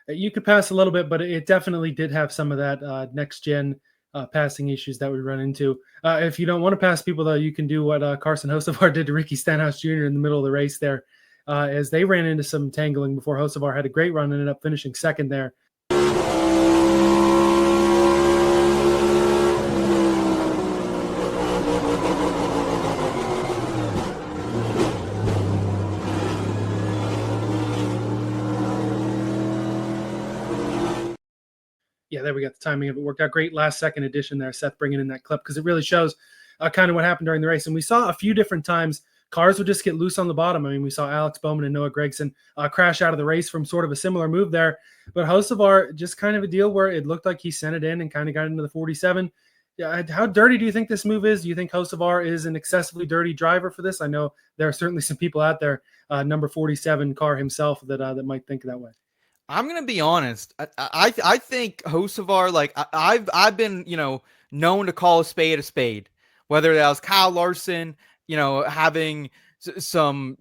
you could pass a little bit, but it definitely did have some of that next gen passing issues that we run into. If you don't want to pass people, though, you can do what Carson Hocevar did to Ricky Stenhouse Jr. in the middle of the race there, as they ran into some tangling before Hocevar had a great run and ended up finishing second there. Yeah, there we got the timing of it worked out great. Last second addition there, Seth bringing in that clip, because it really shows kind of what happened during the race. And we saw a few different times cars would just get loose on the bottom. I mean, we saw Alex Bowman and Noah Gragson crash out of the race from sort of a similar move there. But Hocevar, just kind of a deal where it looked like he sent it in and kind of got into the 47. Yeah, how dirty do you think this move is? Do you think Hocevar is an excessively dirty driver for this? I know there are certainly some people out there, number 47 car himself, that might think that way. I'm gonna be honest. I think Hocevar, like I've been known to call a spade, whether that was Kyle Larson, having some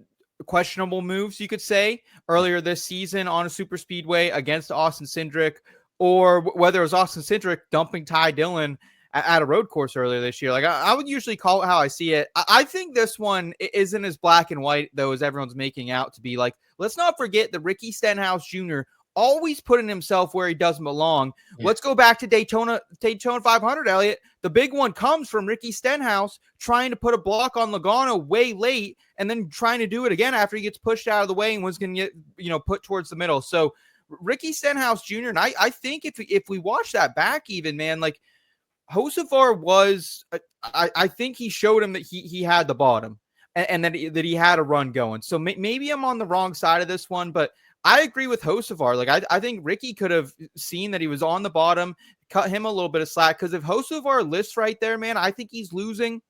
questionable moves, you could say, earlier this season on a super speedway against Austin Cindric, or whether it was Austin Cindric dumping Ty Dillon at a road course earlier this year. Like I would usually call it how I see it. I think this one isn't as black and white though as everyone's making out to be. Like, let's not forget that Ricky Stenhouse Jr. always putting himself where he doesn't belong. Yeah. Let's go back to Daytona 500, Elliot. The big one comes from Ricky Stenhouse trying to put a block on Logano way late and then trying to do it again after he gets pushed out of the way and was going to get, put towards the middle. So Ricky Stenhouse Jr., and I think if we watch that back even, man, like Hocevar was, I think he showed him that he had the bottom and that he had a run going. So maybe I'm on the wrong side of this one, but I agree with Hocevar. Like, I think Ricky could have seen that he was on the bottom, cut him a little bit of slack. Because if Hocevar lists right there, man, I think he's losing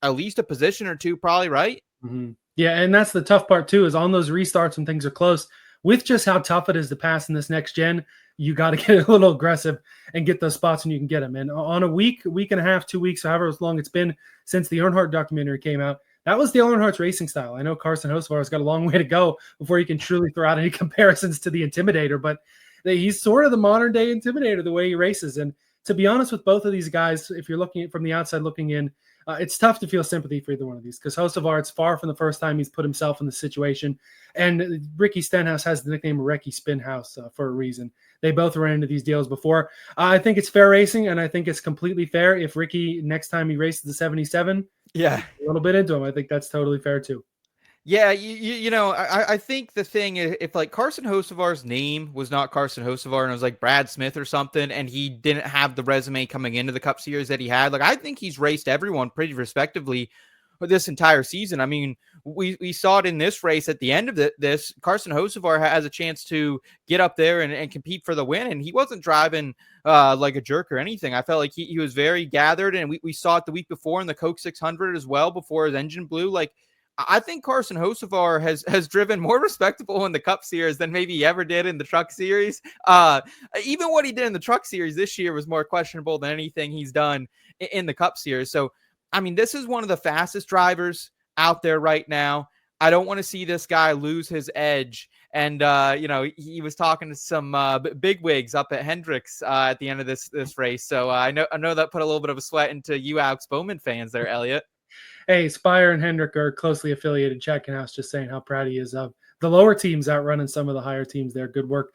at least a position or two, probably, right? Mm-hmm. Yeah, and that's the tough part, too, is on those restarts when things are close, with just how tough it is to pass in this next gen, you got to get a little aggressive and get those spots when you can get them. And on a week and a half, 2 weeks, however long it's been since the Earnhardt documentary came out, that was Dale Earnhardt's racing style. I know Carson Hocevar has got a long way to go before he can truly throw out any comparisons to the Intimidator, but he's sort of the modern day Intimidator, the way he races. And to be honest with both of these guys, if you're looking at from the outside looking in, it's tough to feel sympathy for either one of these, because Hocevar, it's far from the first time he's put himself in the situation. And Ricky Stenhouse has the nickname Ricky Spinhouse for a reason. They both ran into these deals before. I think it's fair racing, and I think it's completely fair if Ricky, next time he races the 77, a little bit into him. I think that's totally fair too. Yeah, I think the thing is, if like Carson Hocevar's name was not Carson Hocevar and it was like Brad Smith or something, and he didn't have the resume coming into the Cup Series that he had, like I think he's raced everyone pretty respectively this entire season. I mean, we saw it in this race at the end of this. Carson Hocevar has a chance to get up there and compete for the win, and he wasn't driving like a jerk or anything. I felt like he was very gathered, and we saw it the week before in the Coke 600 as well before his engine blew. Like, I think Carson Hocevar has driven more respectable in the Cup Series than maybe he ever did in the Truck Series. Even what he did in the Truck Series this year was more questionable than anything he's done in the Cup Series. So, I mean, this is one of the fastest drivers out there right now. I don't want to see this guy lose his edge. And, he was talking to some bigwigs up at Hendricks at the end of this race. So I know that put a little bit of a sweat into you Alex Bowman fans there, Elliot. Hey, Spire and Hendrick are closely affiliated. Checkenhouse just saying how proud he is of the lower teams outrunning some of the higher teams there. Good work.